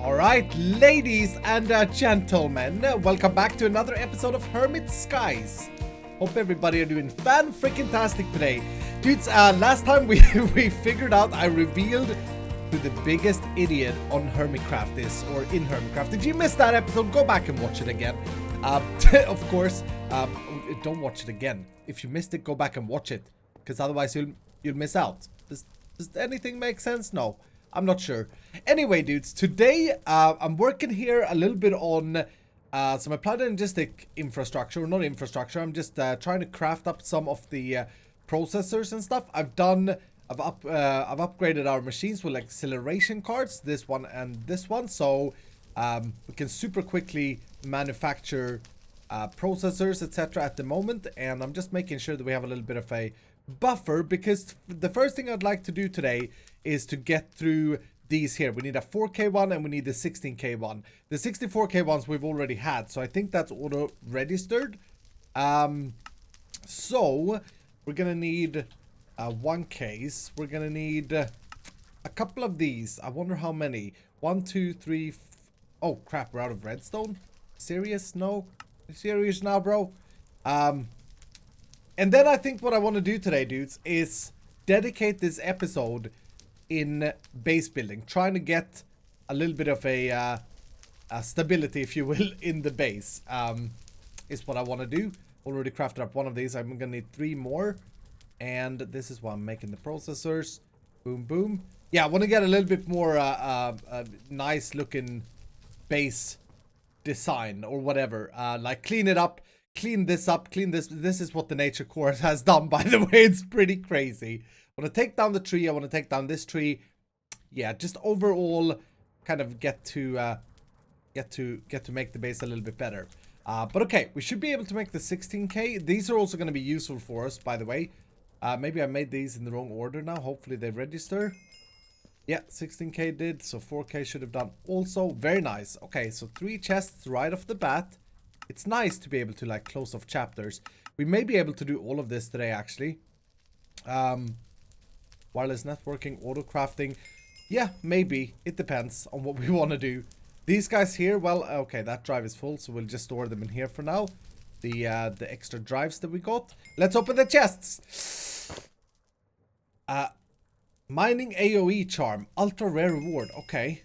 Alright, ladies and gentlemen, welcome back to another episode of Hermit Skies. Hope everybody are doing fan-freaking-tastic today. Dudes, last time we figured out, I revealed who the biggest idiot on HermitCraft is, or in HermitCraft. If you missed that episode, go back and watch it again. Of course, don't watch it again. If you missed it, go back and watch it, because otherwise you'll miss out. Does anything make sense? No. I'm not sure. Anyway, dudes, today I'm working here a little bit on some applied logistic infrastructure, or not infrastructure. I'm just trying to craft up some of the processors and stuff. I've upgraded our machines with acceleration cards, this one and this one, so we can super quickly manufacture processors, etc. at the moment. And I'm just making sure that we have a little bit of a buffer, because the first thing I'd like to do today is to get through these here. We need a 4K one and we need the 16K one. The 64K ones we've already had, so I think that's auto registered. So we're gonna need one case. We're gonna need a couple of these. I wonder how many. 1, 2, 3. Oh crap, we're out of redstone. Serious? No? Serious now, bro? And then I think what I want to do today, dudes, is dedicate this episode in base building, trying to get a little bit of a stability, if you will, in the base. Is what I want to do. Already crafted up one of these. I'm gonna need 3 more, and this is why I'm making the processors. Boom, boom. Yeah, I want to get a little bit more nice looking base design or whatever. Like clean it up. Clean this up, clean this. This is what the nature core has done, by the way. It's pretty crazy. I want to take down the tree. I want to take down this tree. Yeah, just overall kind of get to make the base a little bit better. But okay, we should be able to make the 16K. These are also going to be useful for us, by the way. Maybe I made these in the wrong order now. Hopefully they register. Yeah, 16K did. So 4K should have done also. Very nice. Okay, so 3 chests right off the bat. It's nice to be able to like close off chapters. We may be able to do all of this today, actually. Wireless networking, auto crafting. Yeah, maybe. It depends on what we want to do. These guys here, well, okay, that drive is full, so we'll just store them in here for now. The extra drives that we got. Let's open the chests. Mining AoE charm, ultra rare reward. Okay.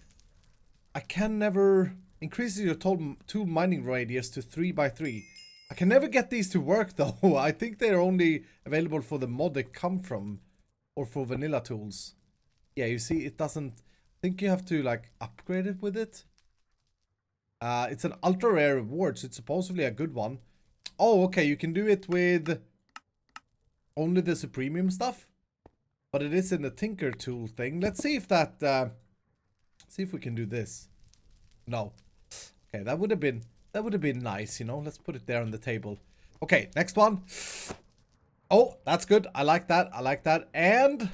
I can never... Increases your tool mining radius to 3 by 3. I can never get these to work though. I think they're only available for the mod they come from. Or for vanilla tools. Yeah, you see, it doesn't... I think you have to like upgrade it with it. It's an ultra rare reward, so it's supposedly a good one. Oh, okay, you can do it with only the Supremium stuff. But it is in the Tinker tool thing. Let's see if that... see if we can do this. No. Okay, that would have been nice, you know. Let's put it there on the table. Okay, next one. Oh, that's good. I like that. I like that. And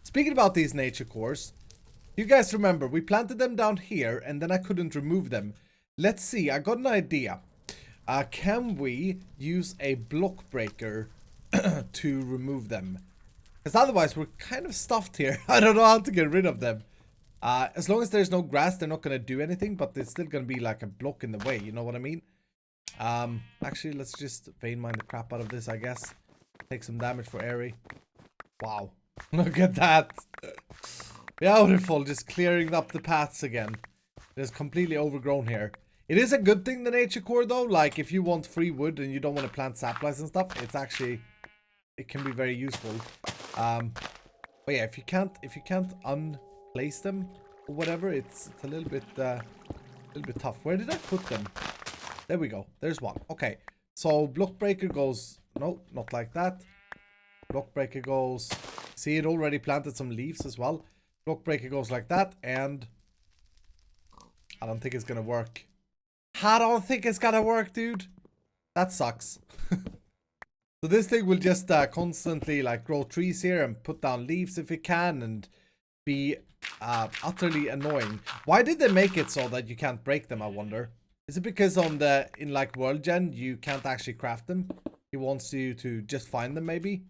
speaking about these nature cores, you guys remember we planted them down here and then I couldn't remove them. Let's see. I got an idea. Can we use a block breaker to remove them? Because otherwise we're kind of stuffed here. I don't know how to get rid of them. As long as there's no grass, they're not going to do anything, but there's still going to be like a block in the way, you know what I mean? Actually, let's just vein mine the crap out of this, I guess. Take some damage for Airy. Wow. Look at that. Beautiful, just clearing up the paths again. It's completely overgrown here. It is a good thing, the nature core, though. Like, if you want free wood and you don't want to plant saplines and stuff, it's actually... It can be very useful. But yeah, if you can't place them or whatever, it's a little bit tough. Where did I put them? There we go. There's one. Okay, so block breaker goes... No, not like that. Block breaker goes... See, it already planted some leaves as well. Block breaker goes like that, and I don't think it's gonna work. I don't think it's gonna work, dude. That sucks. So this thing will just constantly like grow trees here and put down leaves if it can, and be utterly annoying. Why did they make it so that you can't break them, I wonder? Is it because in like World Gen you can't actually craft them? He wants you to just find them, maybe?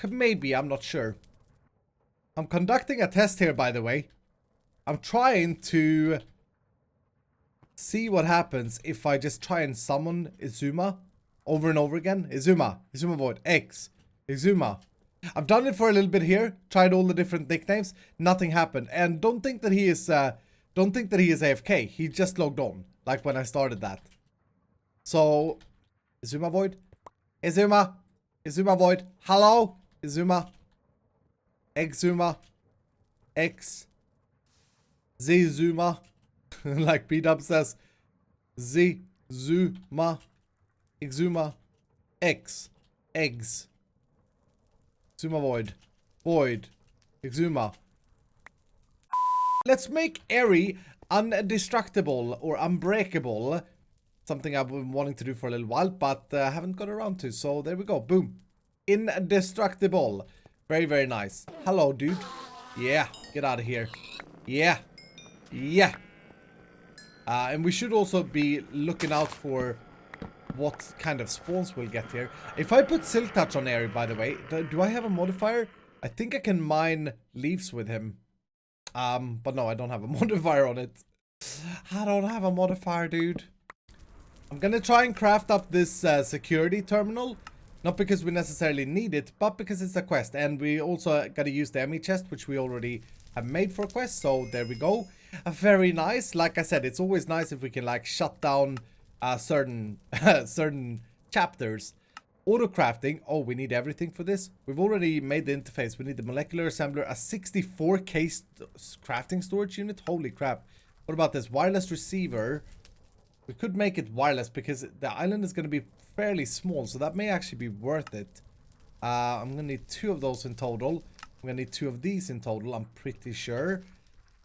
Maybe, I'm not sure. I'm conducting a test here, by the way. I'm trying to see what happens if I just try and summon Izuma over and over again. Izuma Void, X, Izuma. I've done it for a little bit here, tried all the different nicknames, nothing happened. And don't think that he is AFK. He just logged on, like when I started that. So, Izuma Void, Izuma Void, hello, Izuma, Exuma, X, Zuma, like B-Dub says, Zuma, Exuma, X, Eggs, Zuma Void, Exuma. Let's make Eri undestructible or unbreakable. Something I've been wanting to do for a little while, but haven't got around to. So there we go. Boom. Indestructible. Very, very nice. Hello, dude. Yeah. Get out of here. Yeah. Yeah. And we should also be looking out for what kind of spawns we'll get here. If I put Silk Touch on Eri, by the way, do I have a modifier? I think I can mine leaves with him. But no, I don't have a modifier on it. I don't have a modifier, dude. I'm gonna try and craft up this security terminal. Not because we necessarily need it, but because it's a quest. And we also gotta use the ME chest, which we already have made for a quest. So there we go. Very nice. Like I said, it's always nice if we can like shut down certain chapters. Auto crafting. Oh, we need everything for this. We've already made the interface. We need the molecular assembler, a 64K crafting storage unit. Holy crap. What about this wireless receiver? We could make it wireless because the island is going to be fairly small, so that may actually be worth it. I'm going to need 2 of those in total. I'm going to need 2 of these in total, I'm pretty sure.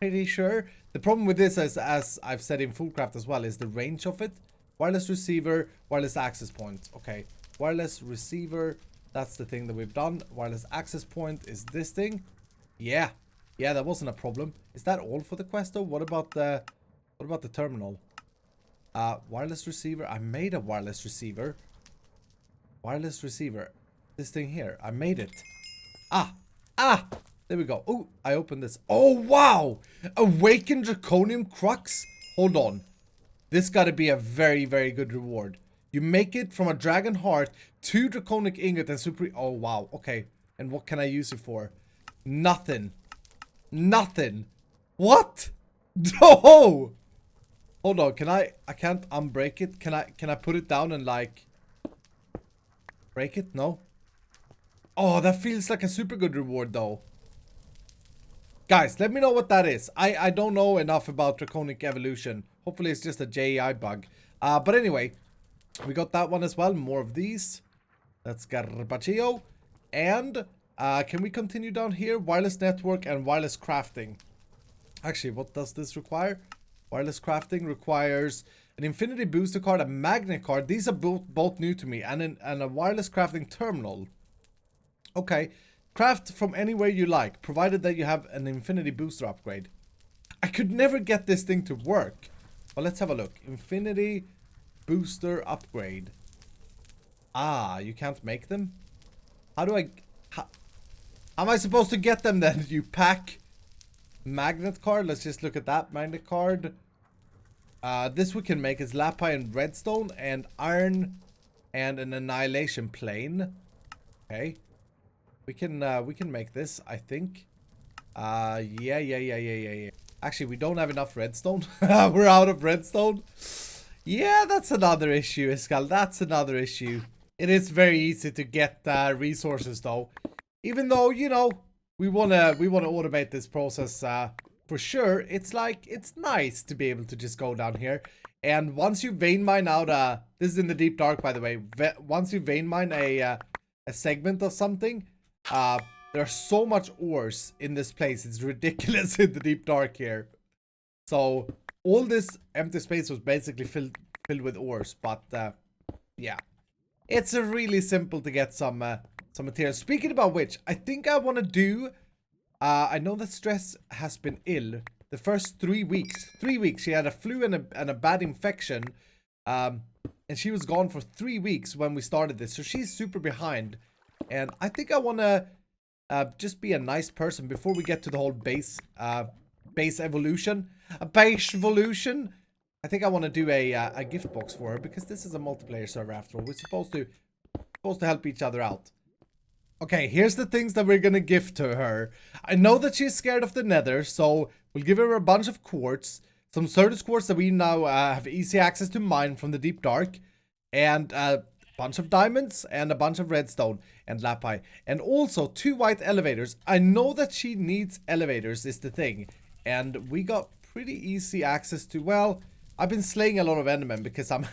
The problem with this, as I've said in Fullcraft as well, is the range of it. Wireless receiver, wireless access point. Okay, wireless receiver, that's the thing that we've done. Wireless access point is this thing. Yeah, that wasn't a problem. Is that all for the quest though? What about the terminal? Wireless receiver. I made a wireless receiver. Wireless receiver. This thing here. I made it. There we go. Oh, I opened this. Oh, wow. Awakened Draconium Crux. Hold on. This gotta be a very, very good reward. You make it from a dragon heart, 2 draconic ingot and super. Oh, wow. Okay. And what can I use it for? Nothing. What? No. Hold on, I can't unbreak it. Can I put it down and like break it? No. Oh, that feels like a super good reward though. Guys, let me know what that is. I don't know enough about Draconic Evolution. Hopefully it's just a JEI bug. But anyway, we got that one as well. More of these. That's Garbaccio. And can we continue down here? Wireless network and wireless crafting. Actually, what does this require? Wireless crafting requires an infinity booster card, a magnet card. These are both new to me. And a wireless crafting terminal. Okay. Craft from anywhere you like, provided that you have an infinity booster upgrade. I could never get this thing to work. Well, let's have a look. Infinity booster upgrade. You can't make them? How am I supposed to get them then? You pack magnet card. Let's just look at that magnet card. This we can make is lapis and redstone and iron and an annihilation plane. Okay, we can make this, I think. Yeah. Actually, we don't have enough redstone. We're out of redstone. Yeah, that's another issue, Iskall. That's another issue. It is very easy to get resources though. Even though, you know, we wanna automate this process for sure. It's like, it's nice to be able to just go down here. And once you vein mine out, this is in the deep dark, by the way. Once you vein mine a segment of something, there's so much ores in this place. It's ridiculous in the deep dark here. So all this empty space was basically filled with ores. But yeah, it's really simple to get some materials. Speaking about which, I think I want to do. I know that Stress has been ill the first 3 weeks. 3 weeks. She had a flu and a bad infection. And she was gone for 3 weeks when we started this. So she's super behind. And I think I want to just be a nice person before we get to the whole base base evolution. A base evolution. I think I want to do a gift box for her because this is a multiplayer server after all. We're supposed to help each other out. Okay, here's the things that we're gonna gift to her. I know that she's scared of the nether, so we'll give her a bunch of quartz. Some Certus quartz that we now have easy access to mine from the deep dark. And a bunch of diamonds and a bunch of redstone and lapis. And also 2 white elevators. I know that she needs elevators is the thing. And we got pretty easy access to, well, I've been slaying a lot of endermen because I'm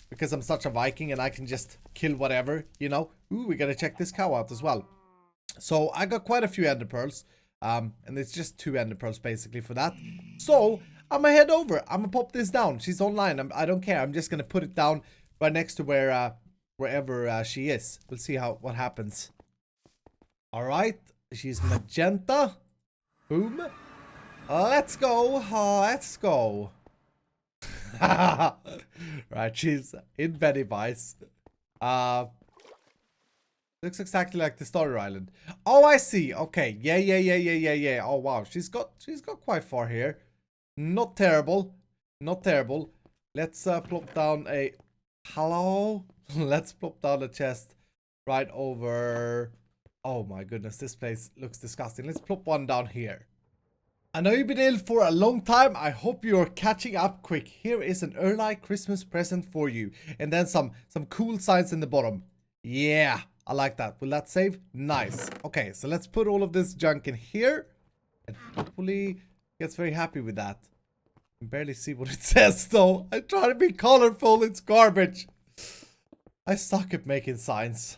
because I'm such a Viking and I can just kill whatever, you know. Ooh, we gotta check this cow out as well. So I got quite a few ender pearls. And it's just 2 ender pearls basically for that. So I'm gonna head over. I'm gonna pop this down. She's online. I don't care. I'm just gonna put it down right next to where wherever she is. We'll see what happens. All right, she's magenta. Boom. Let's go. Let's go. Right, she's in Betty Vice. Looks exactly like the Starter Island. Oh, I see. Okay. Yeah. Oh wow, she's got quite far here. Not terrible. Not terrible. Let's plop down a hello. Let's plop down a chest right over. Oh my goodness, this place looks disgusting. Let's plop one down here. I know you've been ill for a long time. I hope you're catching up quick. Here is an early Christmas present for you. And then some cool signs in the bottom. Yeah, I like that. Will that save? Nice. Okay, so let's put all of this junk in here. And hopefully gets very happy with that. I can barely see what it says though. I try to be colorful. It's garbage. I suck at making signs.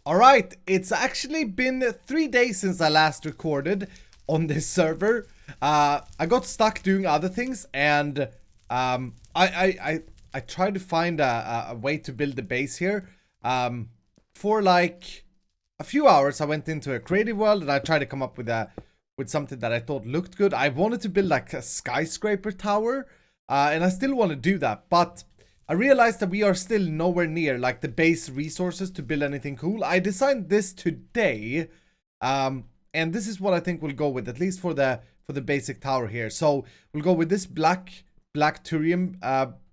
Alright, it's actually been 3 days since I last recorded on this server. I got stuck doing other things and I tried to find a way to build a base here. For like a few hours I went into a creative world and I tried to come up with something that I thought looked good. I wanted to build like a skyscraper tower and I still want to do that, but I realized that we are still nowhere near like the base resources to build anything cool. I designed this today and this is what I think we'll go with, at least for the basic tower here. So we'll go with this black Turium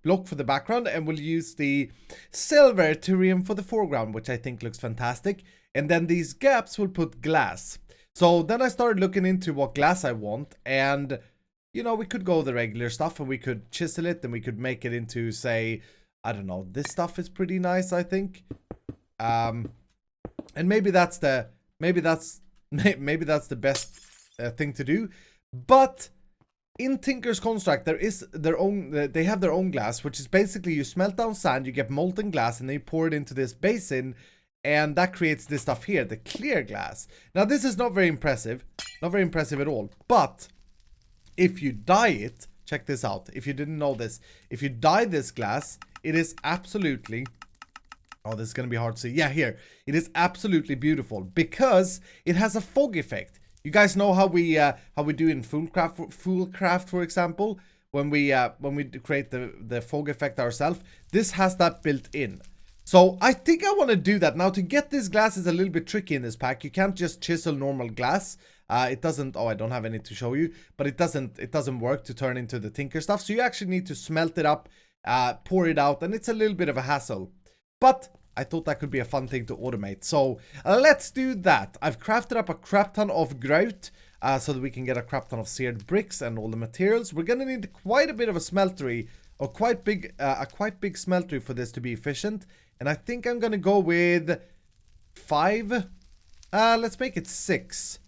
block for the background, and we'll use the silver Turium for the foreground, which I think looks fantastic. And then these gaps will put glass. So then I started looking into what glass I want, and you know, we could go the regular stuff and we could chisel it and we could make it into, say, I don't know, this stuff is pretty nice, I think. And maybe that's the best thing to do. But in Tinker's Construct, there is they have their own glass, which is basically you smelt down sand, you get molten glass, and then you pour it into this basin, and that creates this stuff here, the clear glass. Now, this is not very impressive. Not very impressive at all. But if you dye it, check this out. If you didn't know this, if you dye this glass, it is absolutely... Oh, this is going to be hard to see. Yeah, here. It is absolutely beautiful because it has a fog effect. You guys know how we do in Foolcraft, for example, when we create the fog effect ourselves. This has that built in. So I think I want to do that. Now, to get this glass is a little bit tricky in this pack. You can't just chisel normal glass. It doesn't... Oh, I don't have any to show you. But it doesn't work to turn into the Tinker stuff. So you actually need to smelt it up, pour it out, and it's a little bit of a hassle. But I thought that could be a fun thing to automate. So let's do that. I've crafted up a crap ton of grout so that we can get a crap ton of seared bricks and all the materials. We're going to need quite a bit of a smeltery, or a quite big smeltery for this to be efficient. And I think I'm going to go with 5. Let's make it 6.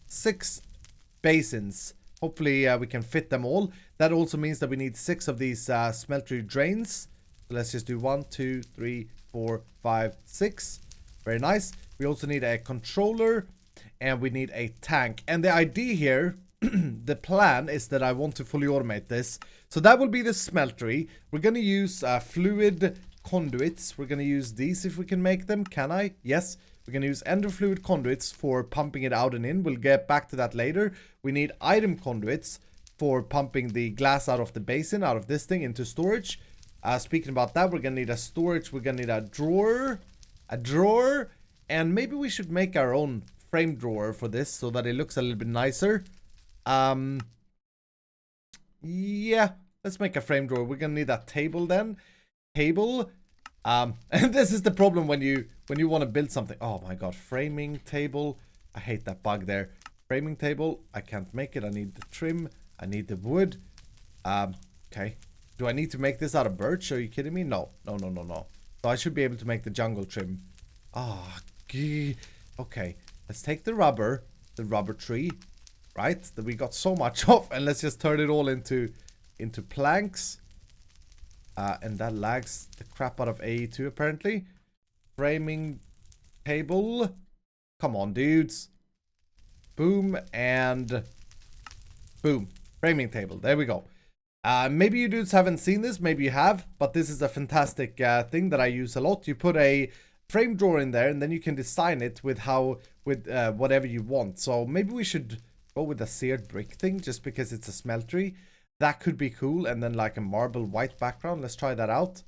6 basins. Hopefully we can fit them all. That also means that we need 6 of these smeltery drains. So let's just do 1, 2, 3, 4, 5, 6. Very nice. We also need a controller and we need a tank. And the idea here, the plan is that I want to fully automate this. So that will be the smeltery. We're going to use fluid conduits. We're going to use these if we can make them. Can I? Yes. We're going to use ender fluid conduits for pumping it out and in. We'll get back to that later. We need item conduits for pumping the glass out of the basin, out of this thing, into storage. Speaking about that, we're going to need a storage. We're going to need a drawer, and maybe we should make our own frame drawer for this so that it looks a little bit nicer. Yeah, let's make a frame drawer. We're gonna need that table then. Table. And this is the problem when you want to build something. Oh my god, framing table. I hate that bug there. Framing table. I can't make it. I need the trim. I need the wood. Okay. Do I need to make this out of birch? Are you kidding me? No. No. So I should be able to make the jungle trim. Ah, okay. Let's take the rubber tree, right? That we got so much of, and let's just turn it all into planks. And that lags the crap out of AE2 apparently. Framing table. Come on, dudes. Boom and boom. Framing table. There we go. Maybe you dudes haven't seen this. Maybe you have. But this is a fantastic thing that I use a lot. You put a frame drawer in there and then you can design it with whatever you want. So maybe we should go with a seared brick thing just because it's a smeltery. That could be cool. And then like a marble white background. Let's try that out.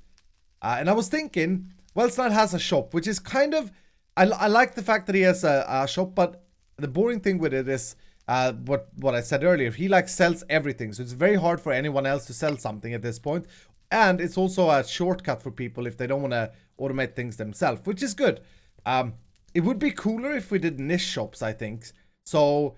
And I was thinking, Wellsnide has a shop, which is kind of... I like the fact that he has a shop, but the boring thing with it is what I said earlier. He like sells everything. So it's very hard for anyone else to sell something at this point. And it's also a shortcut for people if they don't want to automate things themselves, which is good. It would be cooler if we did niche shops, I think. So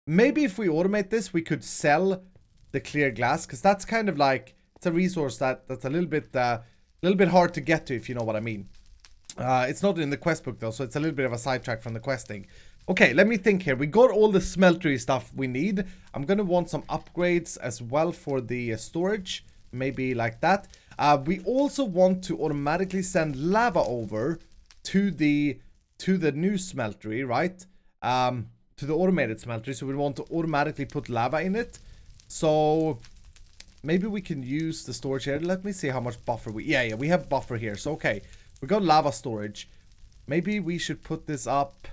maybe if we automate this, we could sell the clear glass, because that's kind of like, it's a resource that's a little bit hard to get to, if you know what I mean. It's not in the quest book though, so it's a little bit of a sidetrack from the questing. Okay, let me think here. We got all the smeltery stuff we need. I'm gonna want some upgrades as well for the storage, maybe like that. We also want to automatically send lava over to the new smeltery, right? To the automated smeltery, so we want to automatically put lava in it. So maybe we can use the storage here. Let me see how much buffer we... Yeah, we have buffer here. So, okay. We got lava storage. Maybe we should put this up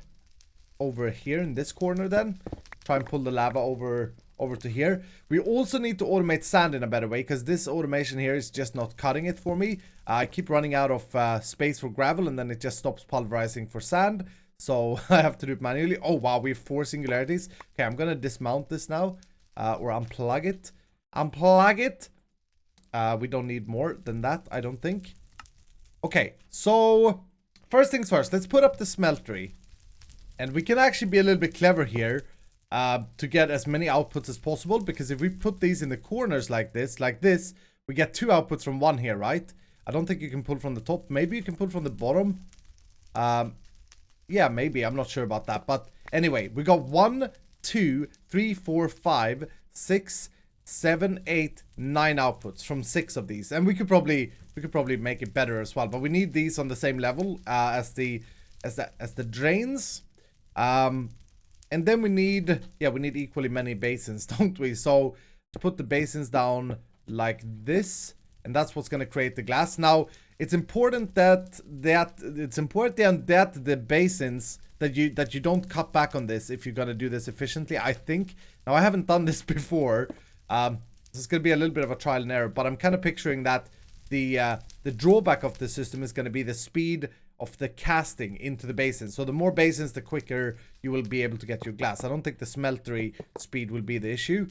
over here in this corner then. Try and pull the lava over to here. We also need to automate sand in a better way, because this automation here is just not cutting it for me. I keep running out of space for gravel, and then it just stops pulverizing for sand. So I have to do it manually. Oh, wow. We have 4 singularities. Okay, I'm going to dismount this now. Or unplug it. Unplug it. We don't need more than that, I don't think. Okay, so first things first, let's put up the smeltery. And we can actually be a little bit clever here to get as many outputs as possible, because if we put these in the corners like this, we get 2 outputs from one here, right? I don't think you can pull from the top. Maybe you can pull from the bottom. Yeah, maybe. I'm not sure about that. But anyway, we got 1, 2, 3, 4, 5, 6, 7, 8, 9 outputs from 6 of these. And we could probably make it better as well. But we need these on the same level as the drains. And then we need equally many basins, don't we? So to put the basins down like this, and that's what's going to create the glass. Now, it's important that the basins that you don't cut back on this if you're gonna do this efficiently, I think. Now, I haven't done this before. This is gonna be a little bit of a trial and error, but I'm kind of picturing that the drawback of the system is gonna be the speed of the casting into the basins. So the more basins, the quicker you will be able to get your glass. I don't think the smeltery speed will be the issue.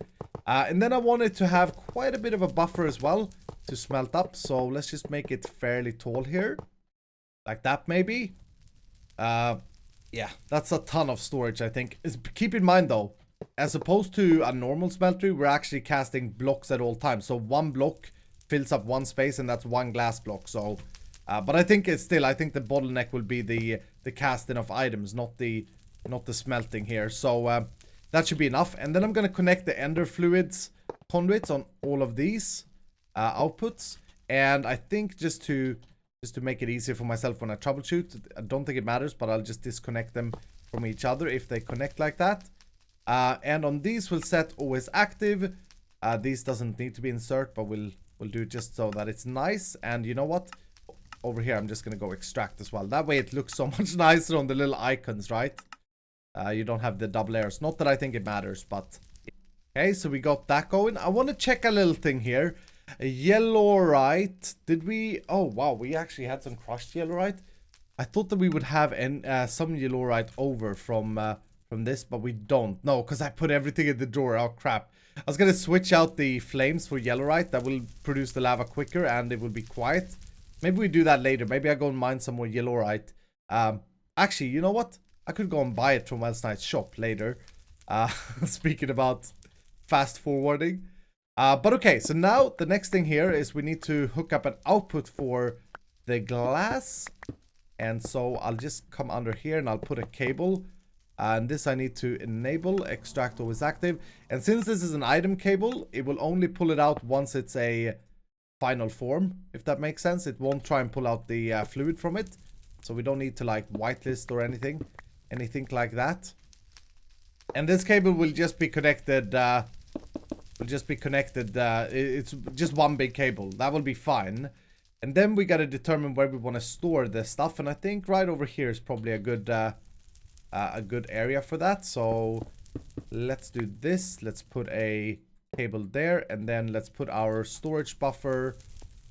And then I wanted to have quite a bit of a buffer as well to smelt up. So let's just make it fairly tall here. Like that, maybe. Yeah, that's a ton of storage, I think. Keep in mind, though, as opposed to a normal smeltery, we're actually casting blocks at all times. So one block fills up one space, and that's one glass block. So, but I think it's still, I think the bottleneck will be the casting of items, not the smelting here. So that should be enough. And then I'm gonna connect the ender fluids conduits on all of these outputs. And I think just to make it easier for myself when I troubleshoot, I don't think it matters, but I'll just disconnect them from each other if they connect like that. And on these, we'll set always active. These doesn't need to be insert, but we'll do it just so that it's nice. And you know what? Over here, I'm just going to go extract as well. That way it looks so much nicer on the little icons, right? You don't have the double arrows. Not that I think it matters, but... Okay, so we got that going. I want to check a little thing here. Yellowite. Did we... Oh, wow. We actually had some crushed yellowite. I thought that we would have some yellowite over from from this, but we don't. No, because I put everything in the drawer. Oh, crap. I was going to switch out the flames for yellowite. That will produce the lava quicker and it will be quiet. Maybe we do that later. Maybe I go and mine some more yellowite. Actually, you know what? I could go and buy it from Wells Knight's shop later. Speaking about fast forwarding. But okay, so now the next thing here is we need to hook up an output for the glass. And so I'll just come under here and I'll put a cable. And this I need to enable, extract always active. And since this is an item cable, it will only pull it out once it's a final form, if that makes sense. It won't try and pull out the fluid from it. So we don't need to like whitelist or anything like that. And this cable will just be connected, it's just one big cable. That will be fine. And then we got to determine where we want to store this stuff. And I think right over here is probably a good area for that. So let's do this. Let's put a cable there. And then let's put our storage buffer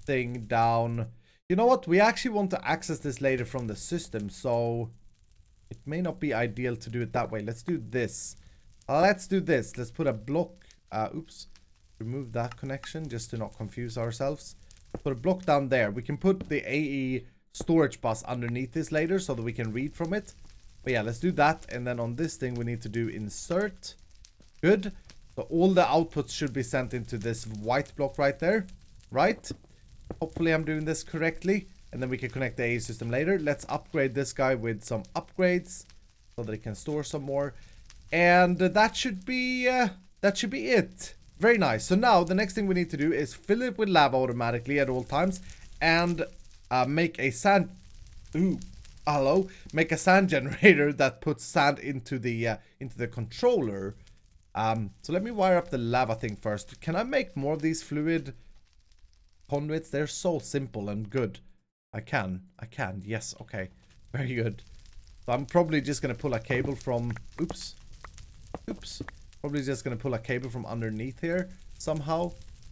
thing down. You know what? We actually want to access this later from the system. So it may not be ideal to do it that way. Let's do this. Let's do this. Let's put a block. Oops. Remove that connection just to not confuse ourselves. Put a block down there. We can put the AE storage bus underneath this later so that we can read from it. But yeah, let's do that. And then on this thing, we need to do insert. Good. So all the outputs should be sent into this white block right there. Right? Hopefully I'm doing this correctly. And then we can connect the AE system later. Let's upgrade this guy with some upgrades so that it can store some more. And that should be it. Very nice. So now the next thing we need to do is fill it with lava automatically at all times and make a sand sand generator that puts sand into the controller. So let me wire up the lava thing first. Can I make more of these fluid conduits? They're so simple and good. I can. Yes, okay. Very good. So I'm probably just going to pull a cable from oops. Probably just going to pull a cable from underneath here somehow.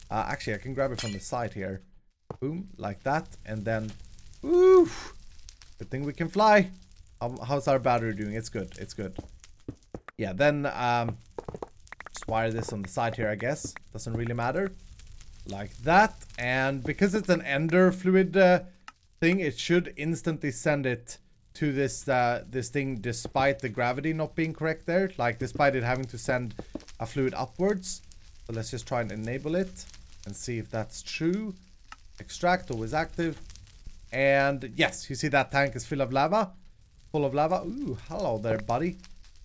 Actually, I can grab it from the side here. Boom, like that. And then, oof. Good thing we can fly. How's our battery doing? It's good. It's good. Yeah, then just wire this on the side here, I guess. Doesn't really matter. Like that. And because it's an ender fluid thing, it should instantly send it to this thing despite the gravity not being correct there. Like despite it having to send a fluid upwards. So let's just try and enable it and see if that's true. Extract always active. And yes, you see that tank is full of lava. Ooh, hello there, buddy.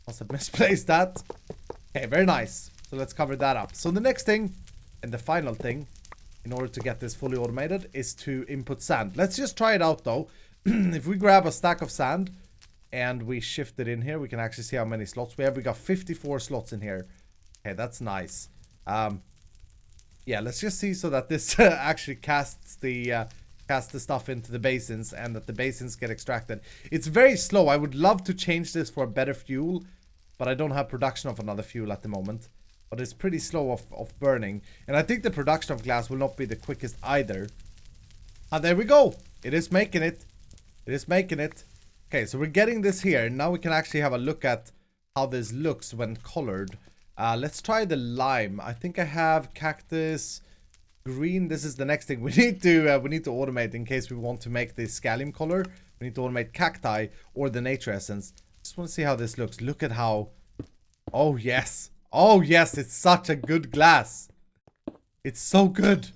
Must have misplaced that. Okay, very nice. So let's cover that up. So the next thing and the final thing in order to get this fully automated is to input sand. Let's just try it out though. If we grab a stack of sand and we shift it in here, we can actually see how many slots we have. We got 54 slots in here. Okay, that's nice. Yeah, let's just see so that this actually casts the stuff into the basins and that the basins get extracted. It's very slow. I would love to change this for a better fuel, but I don't have production of another fuel at the moment. But it's pretty slow of burning. And I think the production of glass will not be the quickest either. Ah, there we go. It is making it. It is making it. Okay, so we're getting this here. Now we can actually have a look at how this looks when colored. Let's try the lime. I think I have cactus green. This is the next thing we need to automate in case we want to make this scallium color. We need to automate cacti or the nature essence. Just want to see how this looks. Look at how. Oh yes. Oh yes, it's such a good glass. It's so good.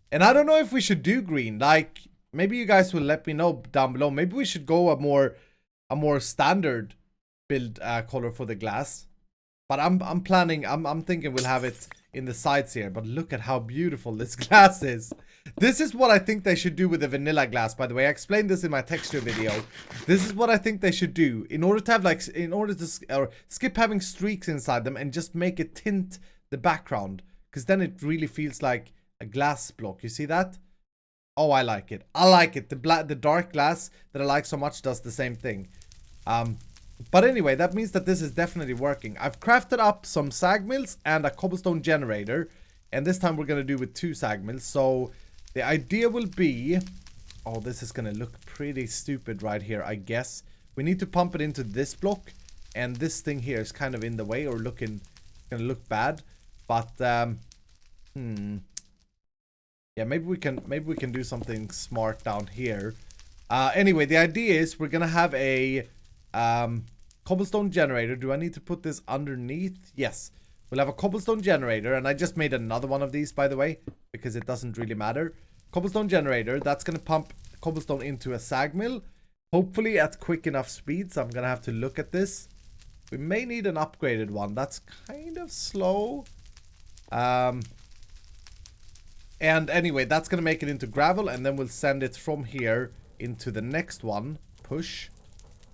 And I don't know if we should do green. Like, maybe you guys will let me know down below. Maybe we should go a more standard build color for the glass. But I'm thinking we'll have it in the sides here. But look at how beautiful this glass is. This is what I think they should do with the vanilla glass, by the way. I explained this in my texture video. This is what I think they should do. In order to have like, skip having streaks inside them and just make it tint the background. Because then it really feels like a glass block. You see that? Oh, I like it. I like it. The dark glass that I like so much does the same thing. But anyway, that means that this is definitely working. I've crafted up some sag mills and a cobblestone generator. And this time we're going to do with 2 sag mills. So the idea will be... Oh, this is going to look pretty stupid right here, I guess. We need to pump it into this block. And this thing here is kind of in the way, or gonna look bad. But yeah, maybe we can do something smart down here. Anyway, the idea is we're gonna have a cobblestone generator. Do I need to put this underneath? Yes. We'll have a cobblestone generator, and I just made another one of these, by the way, because it doesn't really matter. Cobblestone generator, that's gonna pump cobblestone into a sag mill, hopefully at quick enough speed, so I'm gonna have to look at this. We may need an upgraded one. That's kind of slow. And anyway, that's gonna make it into gravel, and then we'll send it from here into the next one. Push.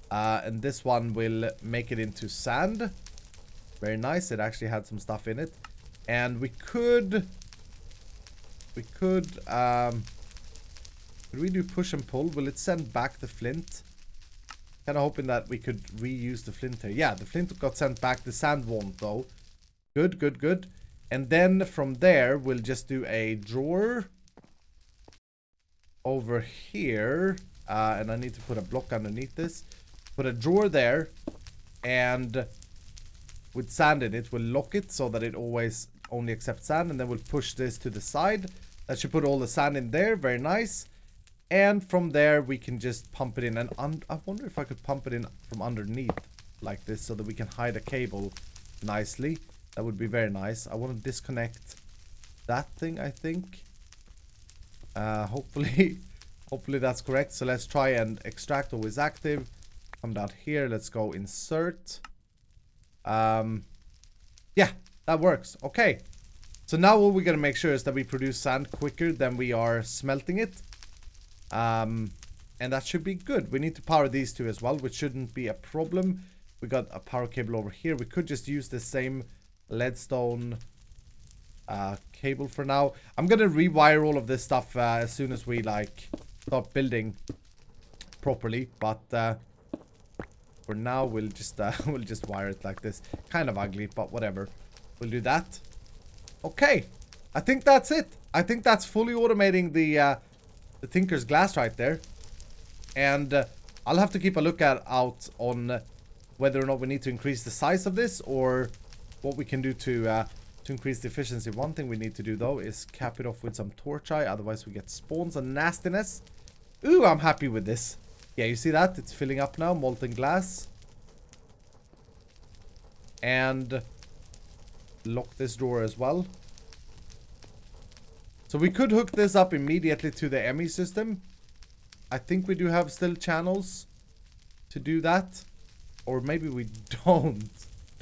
And this one will make it into sand. Very nice. It actually had some stuff in it. And we could we do push and pull? Will it send back the flint? Kind of hoping that we could reuse the flint here. Yeah, the flint got sent back. The sand won't, though. Good, good, good. And then from there, we'll just do a drawer over here. And I need to put a block underneath this. Put a drawer there. And with sand in it, we'll lock it so that it always only accepts sand. And then we'll push this to the side. That should put all the sand in there. Very nice. And from there, we can just pump it in. And I wonder if I could pump it in from underneath like this so that we can hide a cable nicely. That would be very nice. I want to disconnect that thing, I think. Hopefully that's correct. So let's try and extract always active. Come down here. Let's go insert. Yeah, that works. Okay. So now what we're going to make sure is that we produce sand quicker than we are smelting it. And that should be good. We need to power these two as well, which shouldn't be a problem. We got a power cable over here. We could just use the same leadstone cable for now. I'm going to rewire all of this stuff as soon as we like start building properly. But for now, we'll just wire it like this. Kind of ugly, but whatever. We'll do that. Okay. I think that's it. I think that's fully automating the Tinker's glass right there. And I'll have to keep a lookout out on whether or not we need to increase the size of this or what we can do to increase the efficiency. One thing we need to do though is cap it off with some torch eye, otherwise we get spawns and nastiness. Ooh, I'm happy with this. Yeah, you see that? It's filling up now, molten glass. And lock this door as well. So we could hook this up immediately to the ME system. I think we do have still channels to do that. Or maybe we don't.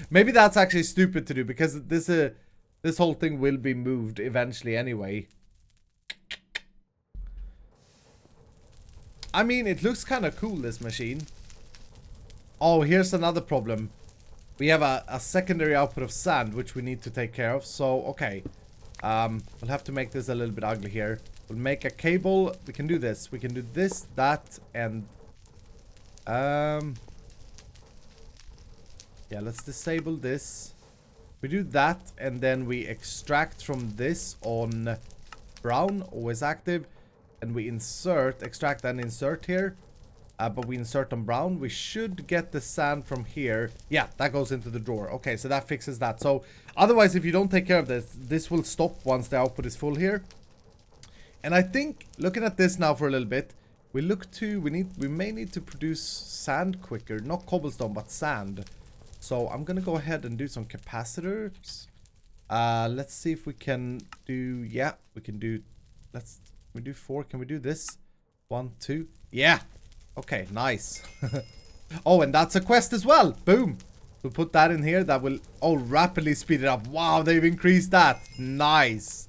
Maybe that's actually stupid to do because this whole thing will be moved eventually anyway. I mean, it looks kind of cool, this machine. Oh, here's another problem. We have a secondary output of sand, which we need to take care of. So, okay. We'll have to make this a little bit ugly here. We'll make a cable. We can do this. We can do this, that, and... yeah, let's disable this. We do that, and then we extract from this on brown, always active. And we insert, extract and insert here. But we insert on brown. We should get the sand from here. Yeah, that goes into the drawer. Okay, so that fixes that. So otherwise, if you don't take care of this, this will stop once the output is full here. And I think, looking at this now for a little bit, we may need to produce sand quicker. Not cobblestone, but sand. So I'm going to go ahead and do some capacitors. Let's see if we can do, yeah, we can do, we do 4. Can we do this? 1, 2. Yeah. Okay, nice. Oh, and that's a quest as well. Boom. We'll put that in here. That will, oh, rapidly speed it up. Wow, they've increased that. Nice.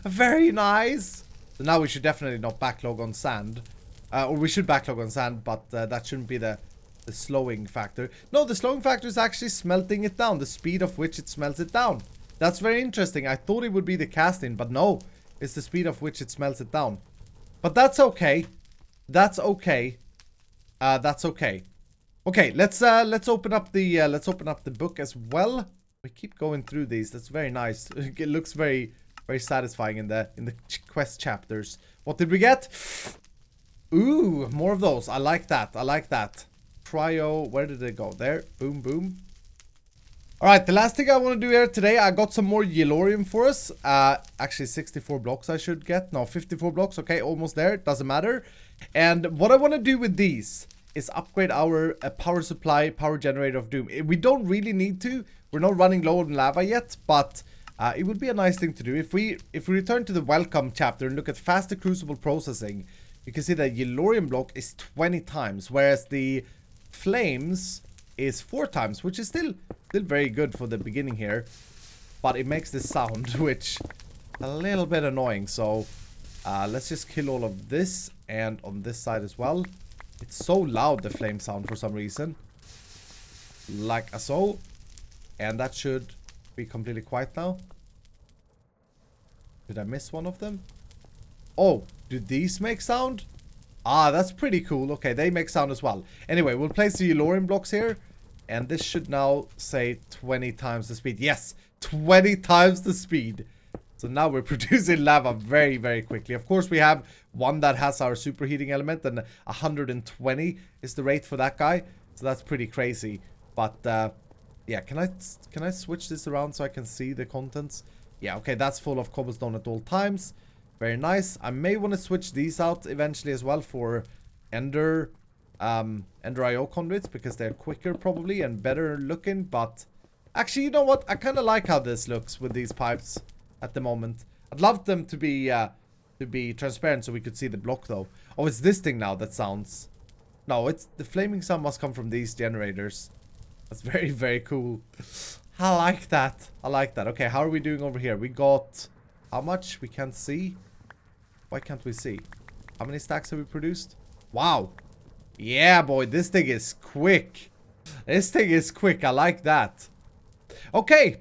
Very nice. So now we should definitely not backlog on sand. Or we should backlog on sand, but that shouldn't be the slowing factor. No, the slowing factor is actually smelting it down. The speed of which it smelts it down. That's very interesting. I thought it would be the casting, but no. It's the speed of which it smelts it down. But that's okay. That's okay. That's okay. Okay, let's open up the book as well. We keep going through these. That's very nice. It looks very satisfying in the quest chapters. What did we get? Ooh, more of those. I like that. I like that. cryo. Where did it go? There. Boom, boom. Alright, the last thing I want to do here today, I got some more yellorium for us. Actually, 64 blocks I should get. No, 54 blocks. Okay, almost there. Doesn't matter. And what I want to do with these is upgrade our power supply, power generator of doom. We don't really need to. We're not running low on lava yet, but it would be a nice thing to do. If we return to the welcome chapter and look at faster crucible processing, you can see that yellorium block is 20 times, whereas the flames is 4 times, which is still very good for the beginning here. But it makes this sound, which a little bit annoying. So let's just kill all of this, and on this side as well. It's so loud, the flame sound, for some reason. Like so. And that should be completely quiet now. Did I miss one of them? Oh, do these make sound? Ah, that's pretty cool. Okay, they make sound as well. Anyway, we'll place the yellorium blocks here. And this should now say 20 times the speed. Yes, 20 times the speed. So now we're producing lava very, very quickly. Of course, we have one that has our superheating element, and 120 is the rate for that guy. So that's pretty crazy. But yeah, can I switch this around so I can see the contents? Yeah, okay, that's full of cobblestone at all times. Very nice. I may want to switch these out eventually as well for Ender IO conduits, because they're quicker probably and better looking. But actually, you know what? I kind of like how this looks with these pipes at the moment. I'd love them to be transparent so we could see the block though. Oh, it's this thing now that sounds. No, it's the flaming sound must come from these generators. That's very, very cool. I like that. I like that. Okay, how are we doing over here? We got how much? We can't see. Why can't we see? How many stacks have we produced? Wow. Yeah, boy, this thing is quick. This thing is quick. I like that. Okay.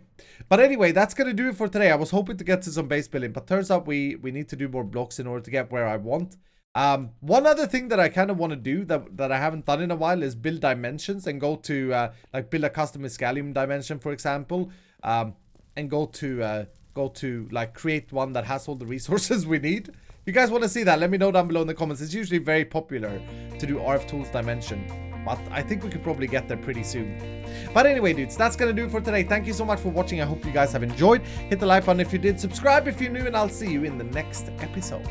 But anyway, that's going to do it for today. I was hoping to get to some base building, but turns out we need to do more blocks in order to get where I want. One other thing that I kind of want to do that I haven't done in a while is build dimensions and go to like build a custom Iskall dimension, for example, and go to like create one that has all the resources we need. If you guys want to see that, let me know down below in the comments. It's usually very popular to do RF Tools dimension, but I think we could probably get there pretty soon. But anyway, dudes, that's gonna do it for today. Thank you so much for watching. I hope you guys have enjoyed. Hit the like button if you did, subscribe if you're new, and I'll see you in the next episode.